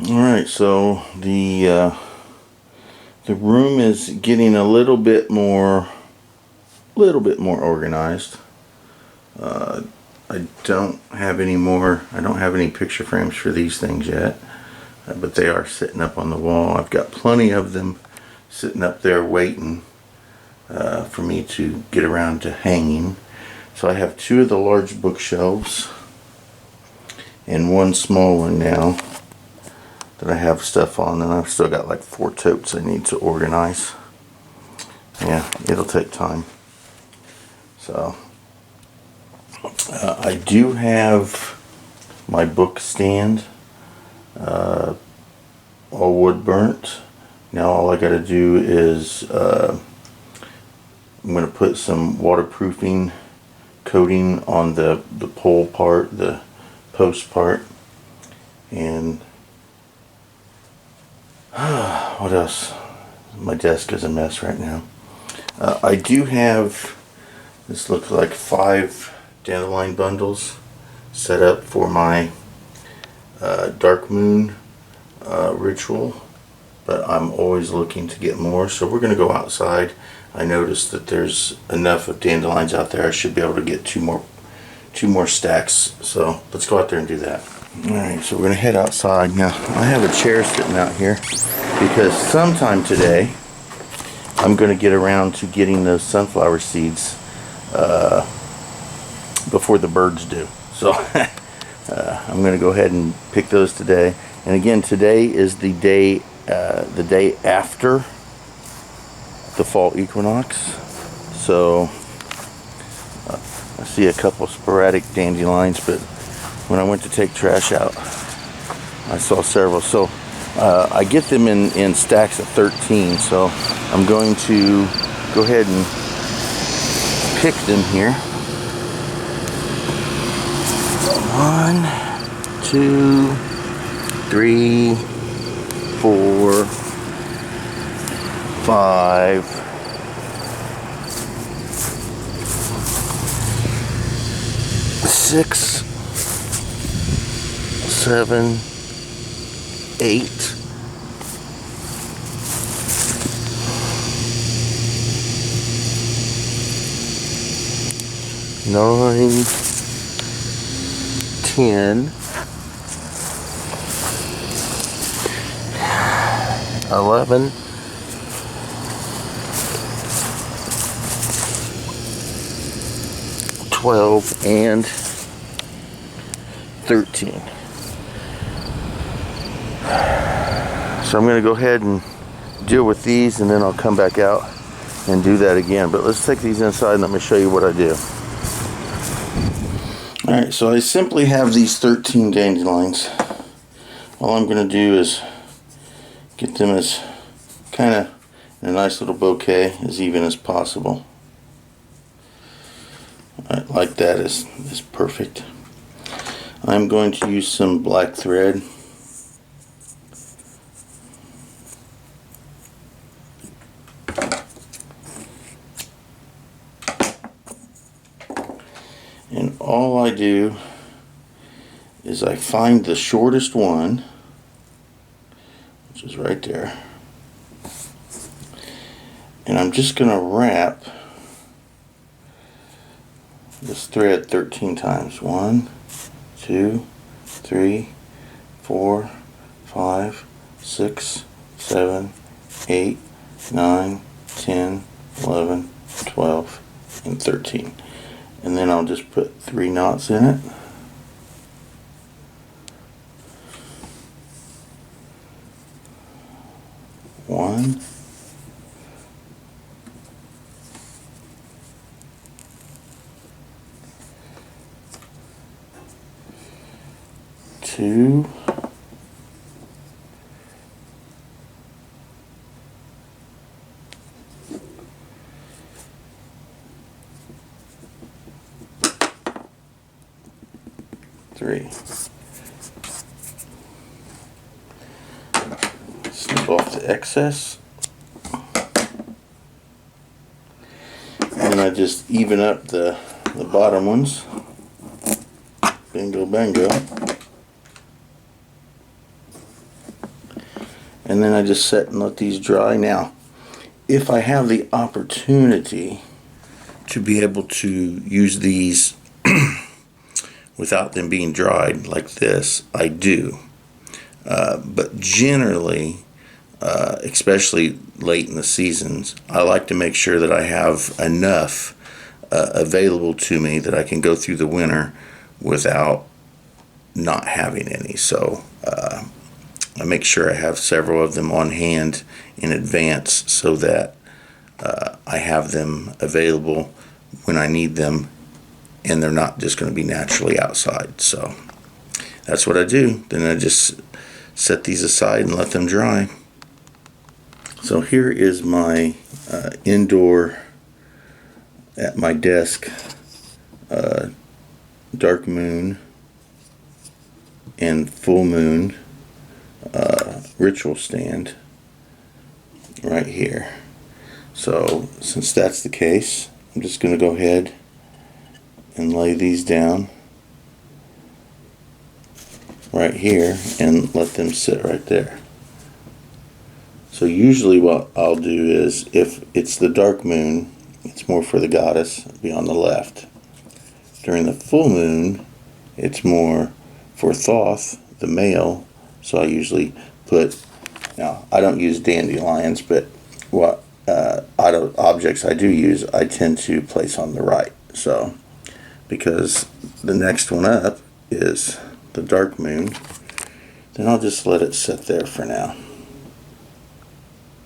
Alright, so the room is getting a little bit more organized. I don't have any picture frames for these things yet, but they are sitting up on the wall. I've got plenty of them sitting up there waiting for me to get around to hanging. So I have two of the large bookshelves and one small one now that I have stuff on, and I've still got like 4 totes I need to organize. Yeah, it'll take time. So I do have my book stand all wood burnt. Now all I gotta do is I'm gonna put some waterproofing coating on the pole part, the post part, and what else? My desk is a mess right now. I do have, this looks like 5 dandelion bundles set up for my dark moon ritual, but I'm always looking to get more, so we're going to go outside. I noticed that there's enough of dandelions out there. I should be able to get two more stacks, so let's go out there and do that. Alright, so we're going to head outside. Now, I have a chair sitting out here because sometime today I'm going to get around to getting those sunflower seeds before the birds do. So I'm going to go ahead and pick those today. And again, today is the day after the fall equinox. So I see a couple sporadic dandelions, but when I went to take trash out, I saw several. So I get them in stacks of 13. So I'm going to go ahead and pick them here. 1, 2, 3, 4, 5, 6, 7, 8, 9, 10, 11, 12, and 13. So I'm going to go ahead and deal with these, and then I'll come back out and do that again. But let's take these inside and let me show you what I do. Alright, so I simply have these 13 dandelions. All I'm going to do is get them as kind of in a nice little bouquet, as even as possible. Like that is perfect. I'm going to use some black thread. And all I do is I find the shortest one, which is right there, and I'm just going to wrap this thread 13 times. 1, 2, 3, 4, 5, 6, 7, 8, 9, 10, 11, 12, and 13. And then I'll just put 3 knots in it. One, two, three. Snip off the excess. And I just even up the bottom ones. Bingo bango. and then I just set and let these dry. Now, if I have the opportunity to be able to use these without them being dried like this, I do. But generally, especially late in the seasons, I like to make sure that I have enough available to me that I can go through the winter without not having any. So I make sure I have several of them on hand in advance so that I have them available when I need them, and they're not just going to be naturally outside. So that's what I do. Then I just set these aside and let them dry. So here is my indoor at my desk dark moon and full moon ritual stand right here. So since that's the case, I'm just going to go ahead and lay these down right here and let them sit right there. So usually what I'll do is, if it's the dark moon, it's more for the goddess, be on the left. During the full moon, it's more for Thoth, the male, so I usually put, now I don't use dandelions, but what objects I do use, I tend to place on the right. So, because the next one up is the dark moon, then I'll just let it sit there for now.